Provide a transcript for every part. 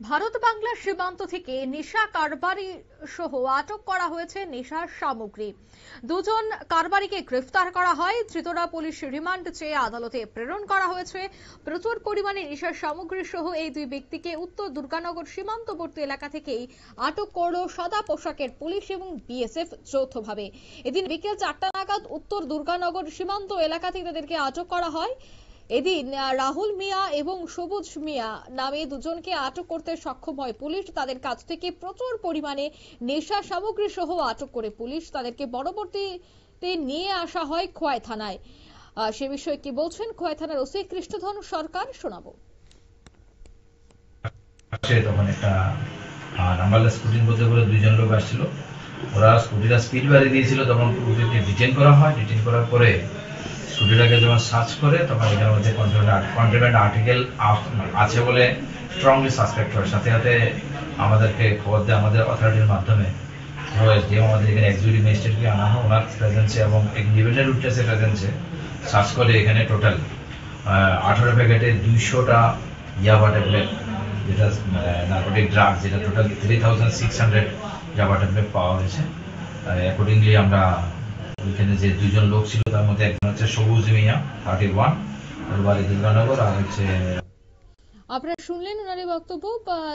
ভারত বাংলা সীমান্ত থেকে নেশা কারবারি সহ আটক করা হয়েছে নেশার সামগ্রী। দুজন কারবারিকে গ্রেফতার করা হয়। ধৃতরা পুলিশ রিমান্ড চেয়ে আদালতে প্রেরণ করা হয়েছে। প্রচুর পরিমাণে নেশার সামগ্রী সহ এই দুই ব্যক্তিকে উত্তর দুর্গানগর সীমান্তবর্তী এলাকা থেকেই আটক করল সাদা পোশাকের পুলিশ এবং বিএসএফ যৌথভাবে। এদিন বিকেল 4টা নাগাদ উত্তর দুর্গানগর সীমান্ত এলাকা থেকে তাদেরকে আটক করা হয়। এদিন রাহুল মিয়া এবং সবুজ মিয়া নামে দুজনকে আটক করতে সক্ষম হয় পুলিশ। তাদের কাছ থেকে প্রচুর পরিমাণে নেশা সামগ্রী সহ আটক করে পুলিশ তাদেরকে পরবর্তীতে নিয়ে আসা হয় খোয়াই থানায়। সে বিষয়ে কি বলছেন খোয়াই থানার ওসি কৃষ্ণধন সরকার, শোনাবো। তখন একটা নাম্বারলেস স্কুটির মধ্যে করে দুইজন লোক আসছিল। ওরা স্কুটিটা স্পিড বাড়িয়ে দিয়েছিল, তখন ওদেরকে ডিটেইন করা হয়। ডিটেইন করার পরে স্কুটিটাকে যখন সার্চ করে তখন এটার মধ্যে কন্ট্রাব্যান্ড আর্টিকেল আছে বলে স্ট্রংলি সাসপেক্ট হয়। সাথে সাথে আমাদেরকে খবর দেয় আমাদের অথরিটির মাধ্যমে। যেমন আমাদের এখানে এক্সিকিউটিভ ম্যাজিস্ট্রেটকে আনা হয়, ওনার প্রেজেন্সে এবং ইন্ডিপেন্ডেন্ট উইটনেসের প্রেজেন্সে সার্চ করে এখানে টোটাল 18 প্যাকেটে 200টা ইয়াবা ট্যাবলেট, যেটা নার্কোটিক ড্রাগ, যেটা টোটাল 3600 ইয়াবা ট্যাবলেট পাওয়া হয়েছে। অ্যাকর্ডিংলি আমরা ওইখানে যে দুইজন লোক ছিল তার মধ্যে একজন হচ্ছে সবুজ মিয়া 31, ওর বাড়ি দুর্গানগর, আর হচ্ছে আপনারা শুনলেন ওনারই বক্তব্য।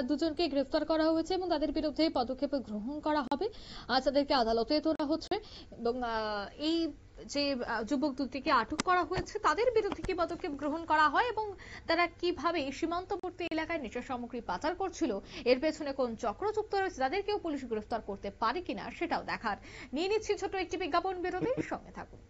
দুজনকে গ্রেফতার করা হয়েছে এবং তাদের বিরুদ্ধে পদক্ষেপ গ্রহণ করা হবে। আজ তাদেরকে আদালতে তোলা হচ্ছে এবং এই যে যুবক দুটিকে আটক করা হয়েছে তাদের বিরুদ্ধে কি পদক্ষেপ গ্রহণ করা হয় এবং তারা কিভাবে সীমান্তবর্তী এলাকায় নেশা সামগ্রী পাচার করছিল, এর পেছনে কোন চক্র যুক্ত রয়েছে, তাদেরকেও পুলিশ গ্রেফতার করতে পারে কিনা সেটাও দেখার। নিয়ে নিচ্ছি ছোট একটি বিজ্ঞাপন বিরতির সঙ্গে থাকুন।